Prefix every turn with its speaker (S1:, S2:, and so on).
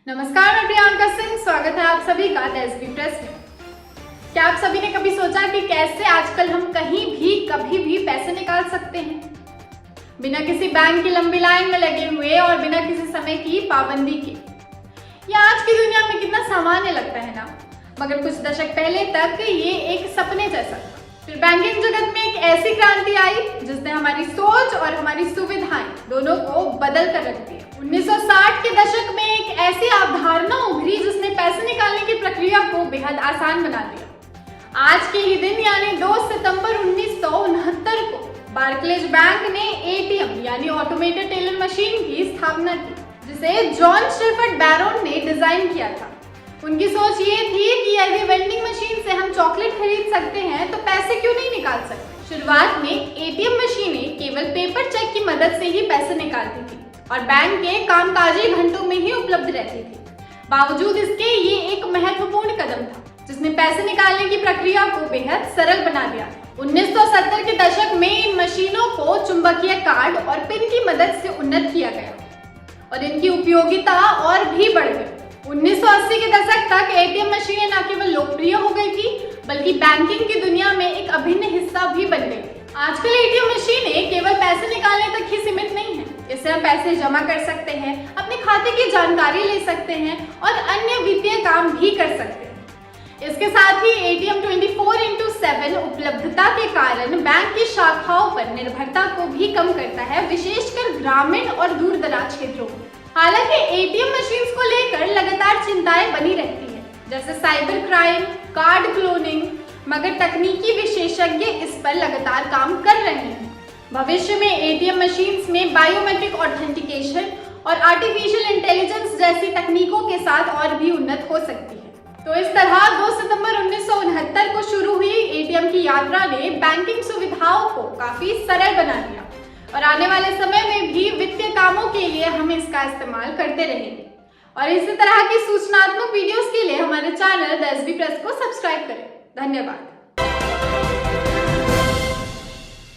S1: नमस्कार, मैं प्रियंका सिंह। स्वागत है आप सभी का एसबी प्रेस में। क्या आप सभी ने कभी सोचा कि कैसे आजकल हम कहीं भी कभी भी पैसे निकाल सकते हैं बिना किसी बैंक की लंबी लाइन में लगे हुए और बिना किसी समय की पाबंदी के? यह आज की दुनिया में कितना सामान्य लगता है ना, मगर कुछ दशक पहले तक ये एक सपने जैसा था। फिर बैंकिंग जगत में एक ऐसी क्रांति आई जिसने हमारी सोच और हमारी सुविधाएं दोनों को बदल कर रख दिया। 1960 के दशक में एक ऐसी अवधारणा उभरी जिसने पैसे निकालने की प्रक्रिया को बेहद आसान बना दिया। आज के ही दिन यानी 2 सितंबर 1969 को बार्कलेज बैंक ने एटीएम यानी ऑटोमेटेड टेलर मशीन की स्थापना की, जिसे जॉन शेफर्ड बैरोन ने डिजाइन किया था। उनकी सोच ये थी कि यदि वेंडिंग मशीन से हम चॉकलेट खरीद सकते हैं तो पैसे क्यों नहीं निकाल सकते। शुरुआत में एटीएम मशीनें केवल पेपर चेक की मदद से ही पैसे निकालती थी और बैंक के कामकाजी घंटों में ही उपलब्ध रहती थी। बावजूद इसके ये एक महत्वपूर्ण कदम था जिसने पैसे निकालने की प्रक्रिया को बेहद सरल बना दिया। 1970 के दशक में इन मशीनों को चुंबकीय कार्ड और पिन की मदद से उन्नत किया गया और इनकी उपयोगिता और भी बढ़ गई। 1980 के दशक तक एटीएम मशीनें न केवल लोकप्रिय हो गई थी बल्कि बैंकिंग की दुनिया में एक अभिन्न हिस्सा भी बन गई। आजकल एटीएम मशीनें केवल पैसे निकालने तक ही सीमित नहीं है। इससे हम पैसे जमा कर सकते हैं, अपने खाते की जानकारी ले सकते हैं और अन्य वित्तीय काम भी कर सकते हैं। इसके साथ ही एटीएम 24/7 उपलब्धता के कारण बैंक की शाखाओं पर निर्भरता को भी कम करता है, विशेषकर ग्रामीण और दूर दराज क्षेत्रों में। हालांकि एटीएम मशीन्स को लेकर लगातार चिंताएं बनी रहती हैं, जैसे साइबर क्राइम, कार्ड क्लोनिंग, मगर तकनीकी विशेषज्ञ इस पर लगातार काम कर रहे हैं। भविष्य में एटीएम मशीन्स में बायोमेट्रिक ऑथेंटिकेशन और आर्टिफिशियल इंटेलिजेंस जैसी तकनीकों के साथ और भी उन्नत हो सकती है। तो इस तरह 2 सितंबर 1969 को शुरू हुई एटीएम की यात्रा ने बैंकिंग सुविधाओं को काफी सरल बना दिया और आने वाले समय में भी वित्तीय कामों के लिए हम इसका इस्तेमाल करते रहेंगे। और इसी तरह की सूचनात्मक वीडियोस के लिए हमारे चैनल द एसबी प्रेस को सब्सक्राइब करें। धन्यवाद।